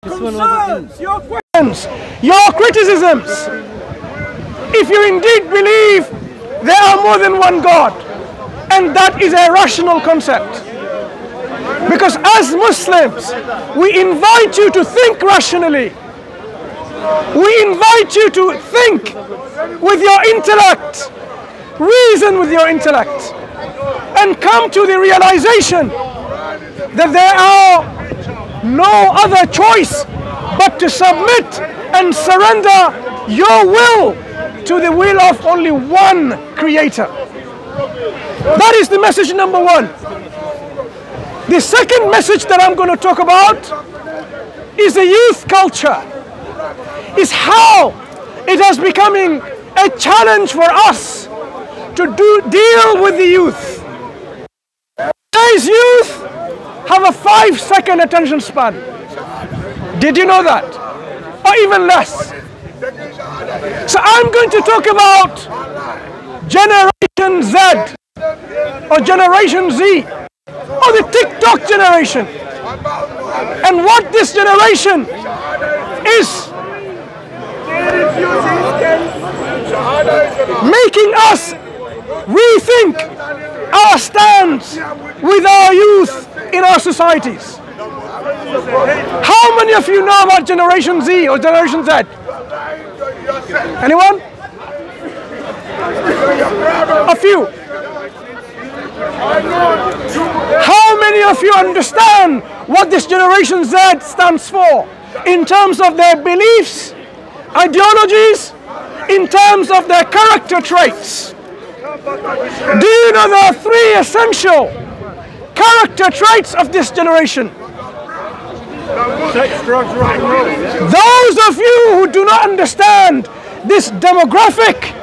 concerns, your questions, your criticisms, if you indeed believe there are more than one God, and that is a rational concept. Because as Muslims, we invite you to think rationally. We invite you to think with your intellect, reason with your intellect, and come to the realization that there are no other choice but to submit and surrender your will to the will of only one Creator. That is the message number one. The second message that I'm going to talk about is the youth culture. Is how it is becoming a challenge for us to deal with the youth. Today's youth have a 5-second attention span. Did you know that? Or even less. So I'm going to talk about Generation Z or Generation Z or the TikTok generation, and what this generation is making us rethink our stance with our youth in our societies. How many of you know about Generation Z or Generation Z? Anyone? A few. How many of you understand what this Generation Z stands for in terms of their beliefs, ideologies, in terms of their character traits? Do you know there are 3 essential character traits of this generation? Sex, drugs, rock and roll. Those of you who do not understand this demographic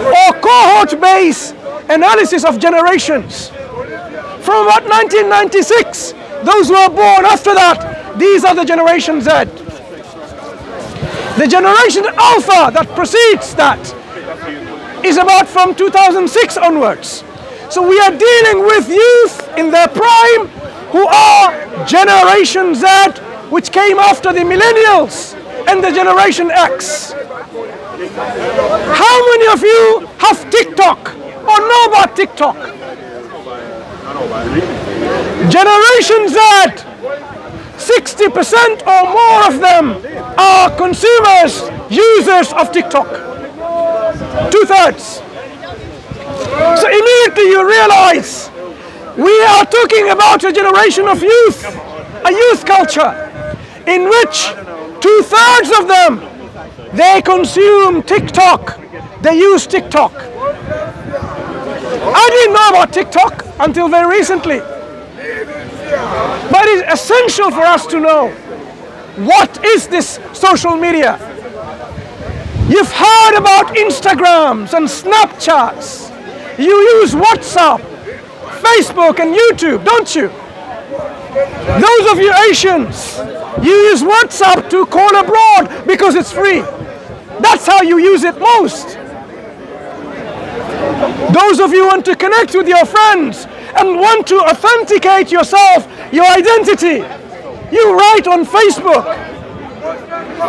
or cohort-based analysis of generations, from about 1996, those who were born after that, these are the Generation Z. The Generation Alpha that precedes that is about from 2006 onwards. So we are dealing with youth in their prime who are Generation Z, which came after the Millennials and the Generation X. How many of you have TikTok or know about TikTok? Generation Z, 60% or more of them are consumers, users of TikTok. 2/3. So immediately you realize we are talking about a generation of youth, a youth culture, in which 2/3 of them, they consume TikTok, they use TikTok. I didn't know about TikTok until very recently. But it is essential for us to know, what is this social media? You've heard about Instagrams and Snapchats. You use WhatsApp, Facebook and YouTube, don't you? Those of you Asians, you use WhatsApp to call abroad because it's free. That's how you use it most. Those of you who want to connect with your friends and want to authenticate yourself, your identity, you write on Facebook.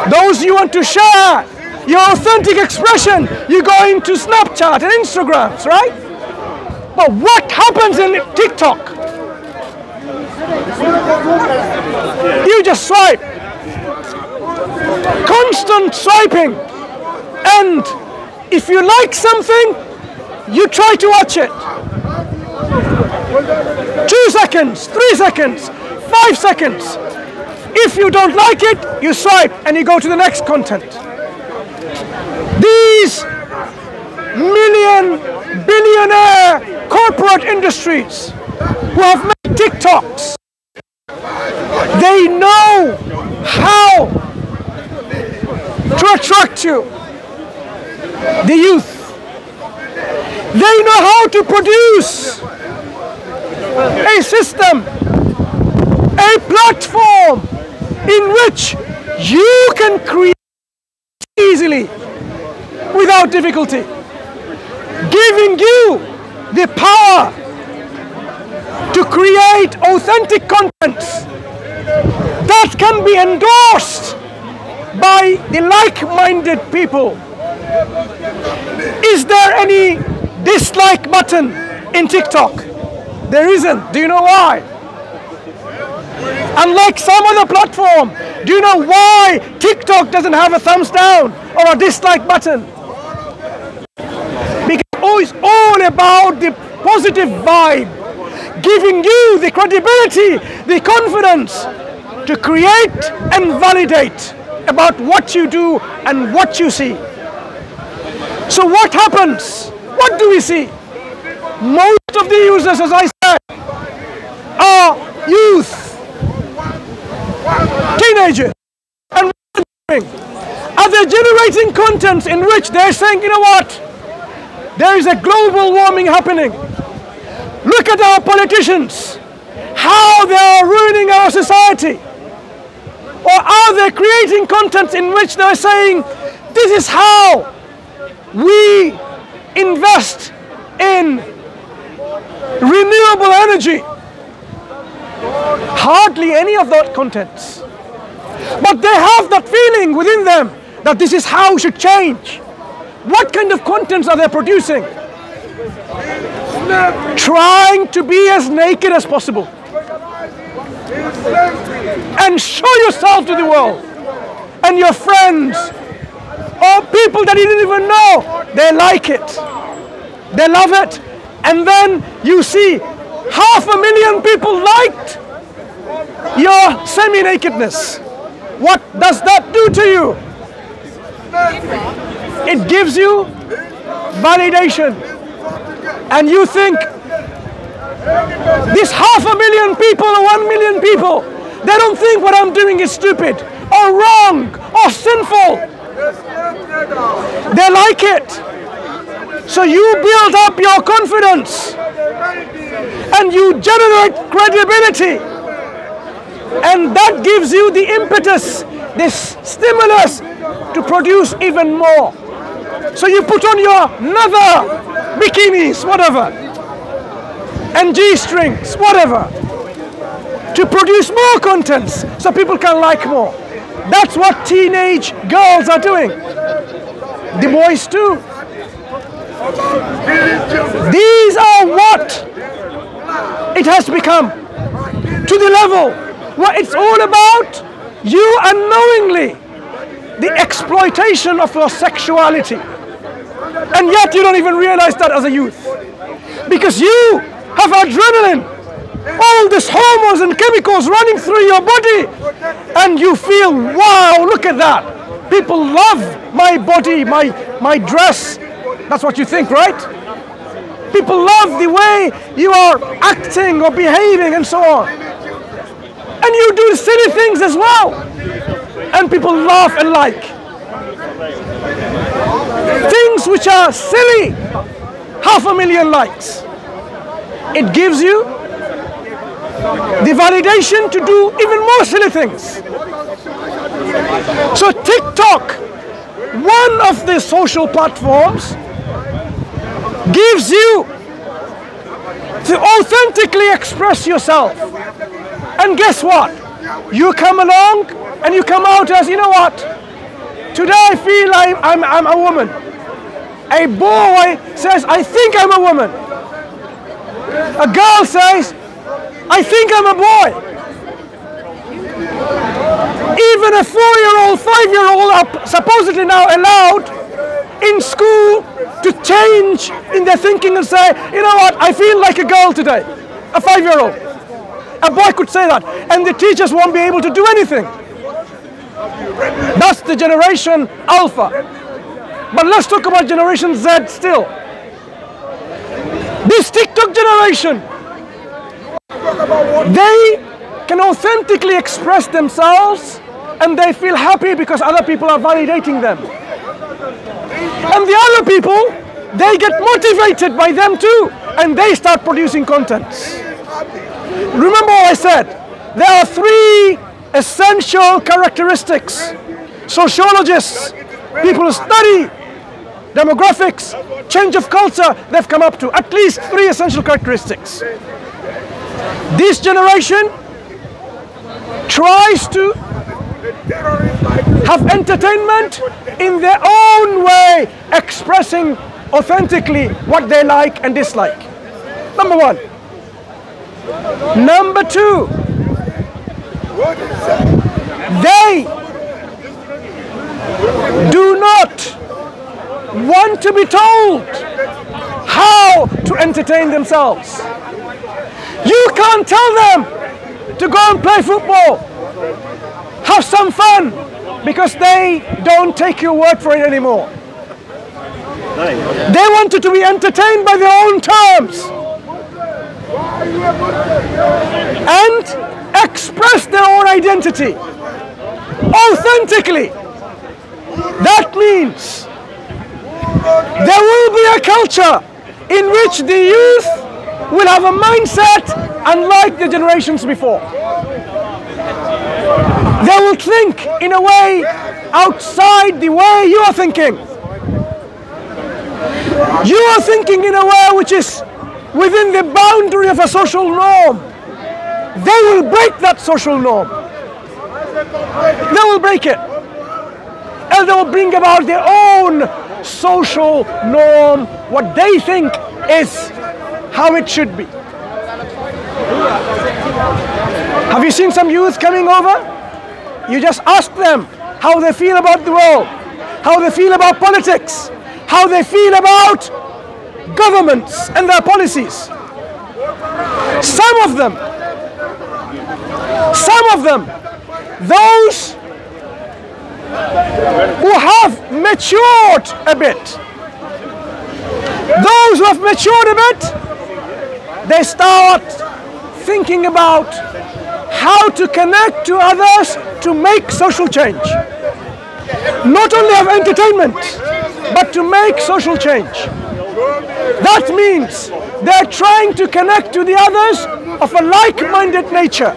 Those you want to share your authentic expression, you go into Snapchat and Instagrams, right? But what happens in TikTok? You just swipe. Constant swiping. And if you like something, you try to watch it. 2 seconds, 3 seconds, 5 seconds. If you don't like it, you swipe and you go to the next content. These billionaire corporate industries who have made TikToks, they know how to attract you, the youth. They know how to produce a system, a platform in which you can create easily, without difficulty, giving you the power to create authentic contents that can be endorsed by the like-minded people. Is there any dislike button in TikTok? There isn't. Do you know why? Unlike some other platform, do you know why TikTok doesn't have a thumbs down or a dislike button? Because it's all about the positive vibe, giving you the credibility, the confidence to create and validate about what you do and what you see. So what happens? What do we see? Most of the users, as I said, are youth, teenagers. And what are they doing? Are they generating content in which they're saying, you know what? There is a global warming happening. Look at our politicians, how they are ruining our society. Or are they creating content in which they're saying, this is how we invest in renewable energy? Hardly any of that contents. But they have that feeling within them that this is how we should change. What kind of contents are they producing? Trying to be as naked as possible and show yourself to the world and your friends or people that you didn't even know. They like it, they love it, and then you see 500,000 people liked your semi-nakedness. What does that do to you? It gives you validation, and you think this 500,000 people or 1 million people, they don't think what I'm doing is stupid or wrong or sinful. They like it. So you build up your confidence and you generate credibility, and that gives you the impetus, this stimulus to produce even more. So you put on your nether bikinis, whatever, and G-strings, whatever, to produce more contents so people can like more. That's what teenage girls are doing. The boys too. These are what it has become, to the level where it's all about you unknowingly, the exploitation of your sexuality. And yet you don't even realize that as a youth, because you have adrenaline, all these hormones and chemicals running through your body, and you feel, wow, look at that. People love my body, my dress. That's what you think, right? People love the way you are acting or behaving and so on. And you do silly things as well, and people laugh and like. Things which are silly, 500,000 likes. It gives you the validation to do even more silly things. So TikTok, one of the social platforms, gives you to authentically express yourself. And guess what? You come along and you come out as, you know what? Today I feel I'm a woman. A boy says, I think I'm a woman. A girl says, I think I'm a boy. Even a 4-year-old, 5-year-old are supposedly now allowed in school to change in their thinking and say, you know what, I feel like a girl today. A 5-year-old. A boy could say that, and the teachers won't be able to do anything. That's the generation Alpha. But let's talk about generation Z still. This TikTok generation, they can authentically express themselves, and they feel happy because other people are validating them. And the other people, they get motivated by them too, and they start producing contents. Remember what I said, there are 3 essential characteristics. Sociologists, people who study demographics, change of culture, they've come up to at least 3 essential characteristics. This generation tries to have entertainment in their own way, expressing authentically what they like and dislike. Number one. Number two, they do not want to be told how to entertain themselves. You can't tell them to go and play football, have some fun, because they don't take your word for it anymore. They wanted to be entertained by their own terms and express their own identity authentically. That means there will be a culture in which the youth will have a mindset unlike the generations before. They will think in a way outside the way you are thinking. You are thinking in a way which is within the boundary of a social norm. They will break that social norm. They will break it. And they will bring about their own social norm, what they think is how it should be. Have you seen some youth coming over? You just ask them how they feel about the world, how they feel about politics, how they feel about governments and their policies. Some of them, those who have matured a bit, those who have matured a bit, they start thinking about how to connect to others to make social change. Not only have entertainment, but to make social change. That means they're trying to connect to the others of a like-minded nature.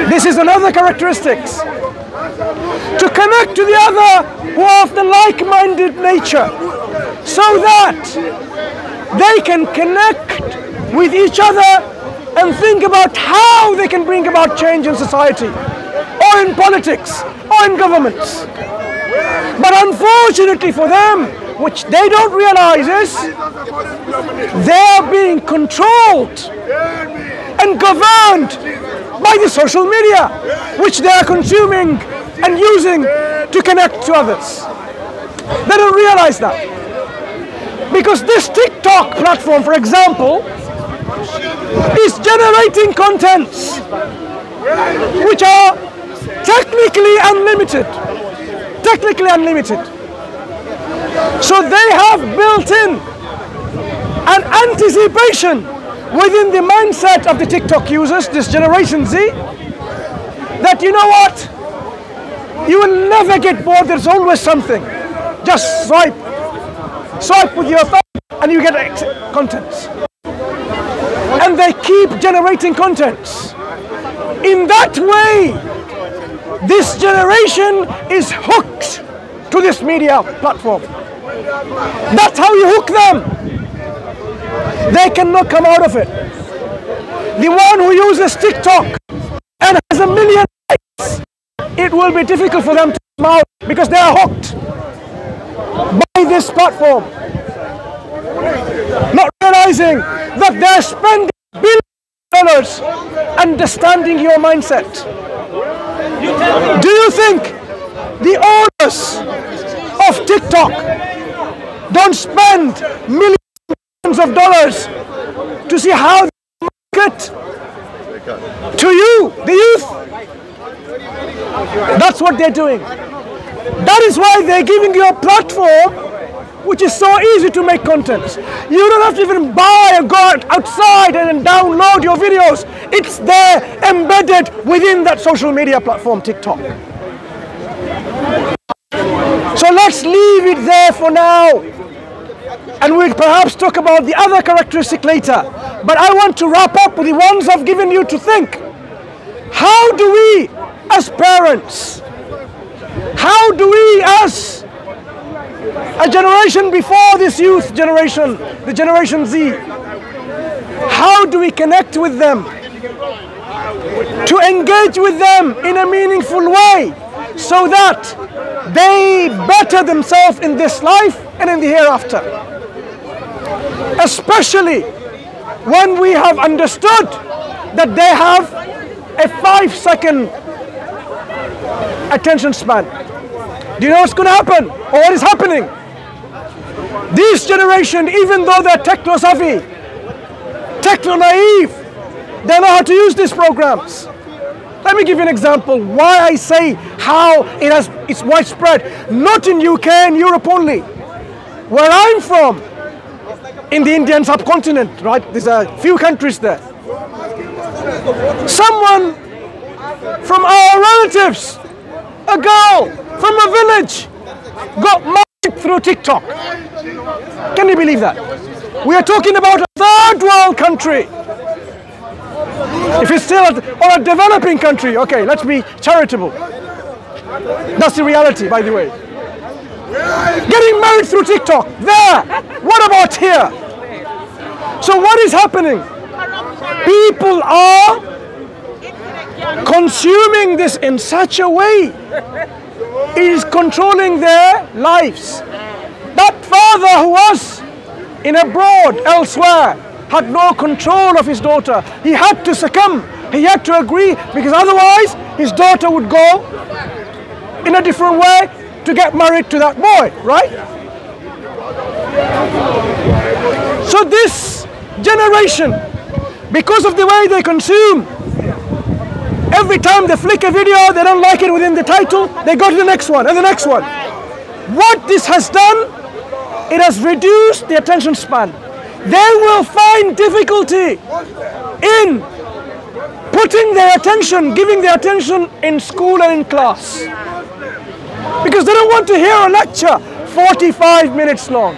This is another characteristic. To connect to the other who are of the like-minded nature, so that they can connect with each other and think about how they can bring about change in society, or in politics, or in governments. But unfortunately for them, which they don't realize is, they are being controlled and governed by the social media, which they are consuming and using to connect to others. They don't realize that. Because this TikTok platform, for example, is generating contents which are technically unlimited. Technically unlimited. So they have built in an anticipation within the mindset of the TikTok users, this Generation Z, that you know what? You will never get bored, there's always something. Just swipe with your thumb and you get contents. And they keep generating contents. In that way, this generation is hooked to this media platform. That's how you hook them. They cannot come out of it. The one who uses TikTok and has 1 million likes, it will be difficult for them to come out because they are hooked by this platform, not realizing that they're spending billions of dollars understanding your mindset. Do you think the owners of TikTok don't spend millions of dollars to see how they market to you, the youth? That's what they're doing. That is why they're giving you a platform which is so easy to make content. You don't have to even buy or go outside and download your videos. It's there embedded within that social media platform, TikTok. So let's leave it there for now. And we'll perhaps talk about the other characteristic later. But I want to wrap up with the ones I've given you to think. How do we, as parents, how do we, as a generation before this youth generation, the Generation Z, how do we connect with them to engage with them in a meaningful way so that they better themselves in this life and in the hereafter. Especially when we have understood that they have a 5-second attention span. Do you know what's going to happen, or what is happening? This generation, even though they're techno-savvy, techno-naive, they know how to use these programs. Let me give you an example why I say how it's widespread, not in UK and Europe only. Where I'm from, in the Indian subcontinent, right? There's a few countries there. Someone from our relatives, a girl from a village, got married through TikTok. Can you believe that? We are talking about a third world country. If it's still or a developing country, okay, let's be charitable. That's the reality, by the way. Getting married through TikTok, there. What about here? So what is happening? People are consuming this in such a way, it is controlling their lives. That father who was in abroad, elsewhere, had no control of his daughter. He had to succumb. He had to agree, because otherwise his daughter would go in a different way to get married to that boy, right? So this generation, because of the way they consume, every time they flick a video, they don't like it within the title, they go to the next one and the next one. What this has done, it has reduced the attention span. They will find difficulty in putting their attention, giving their attention in school and in class, because they don't want to hear a lecture 45 minutes long.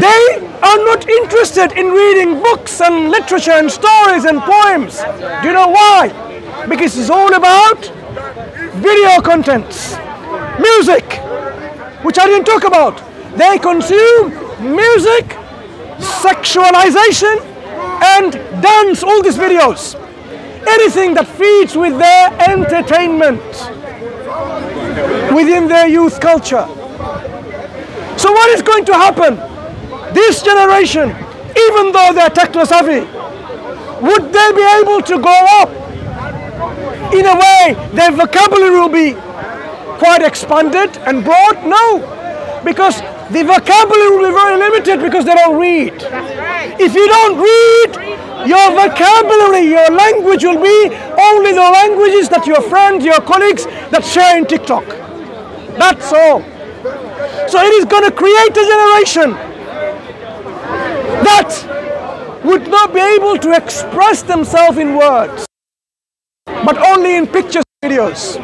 They are not interested in reading books and literature and stories and poems. Do you know why? Because it's all about video contents, music, which I didn't talk about. They consume music, sexualization, and dance, all these videos. Anything that feeds with their entertainment within their youth culture. So what is going to happen? This generation, even though they're techno-savvy, would they be able to go up? In a way, their vocabulary will be quite expanded and broad? No, because the vocabulary will be very limited because they don't read. If you don't read, your vocabulary, your language will be only the languages that your friends, your colleagues that share in TikTok. That's all. So it is going to create a generation that would not be able to express themselves in words, but only in pictures and videos.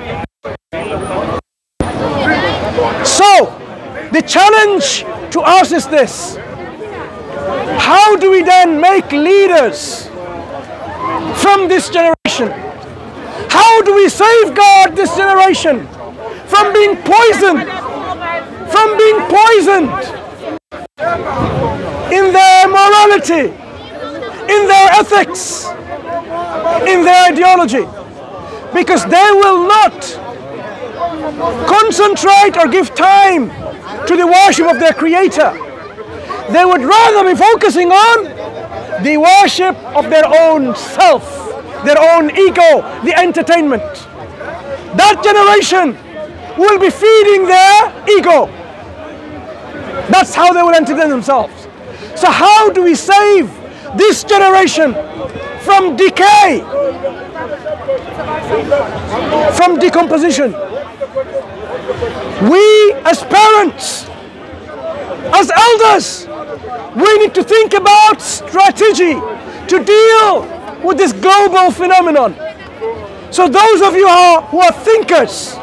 So, the challenge to us is this: how do we then make leaders from this generation? How do we safeguard this generation from being poisoned? From being poisoned in their morality, in their ethics, in their ideology, because they will not concentrate or give time to the worship of their Creator. They would rather be focusing on the worship of their own self, their own ego, the entertainment. That generation will be feeding their ego. That's how they will entertain themselves. So how do we save this generation from decay, from decomposition? We as parents, as elders, we need to think about strategy to deal with this global phenomenon. So those of you who are thinkers,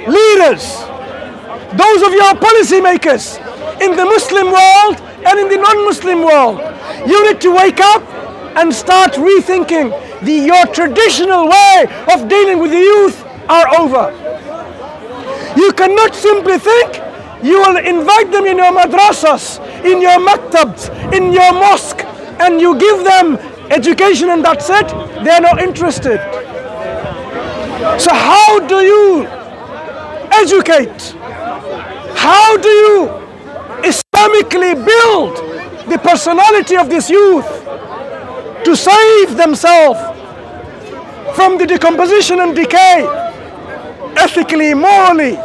leaders, those of you who are policymakers in the Muslim world and in the non-Muslim world, you need to wake up and start rethinking your traditional way of dealing with the youth are over. You cannot simply think you will invite them in your madrasas, in your maktabs, in your mosque, and you give them Education and that's it, they're not interested. So how do you educate? How do you Islamically build the personality of this youth to save themselves from the decomposition and decay, ethically, morally,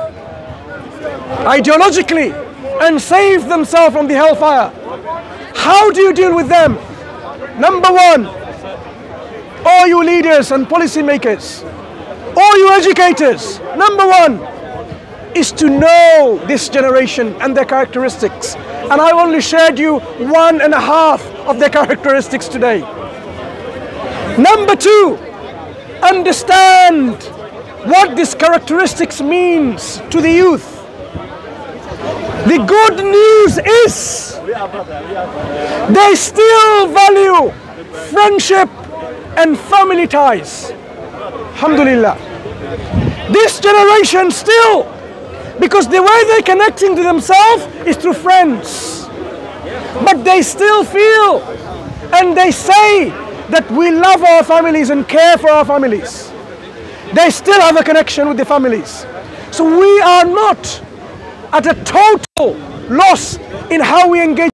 ideologically, and save themselves from the hellfire? How do you deal with them? Number one, all you leaders and policymakers, all you educators, number one is to know this generation and their characteristics. And I only shared you 1.5 of their characteristics today. Number two, understand what these characteristics means to the youth. The good news is they still value friendship and family ties. Alhamdulillah. This generation still, because the way they're connecting to themselves is through friends. But they still feel and they say that we love our families and care for our families. They still have a connection with the families. So we are not at a total loss in how we engage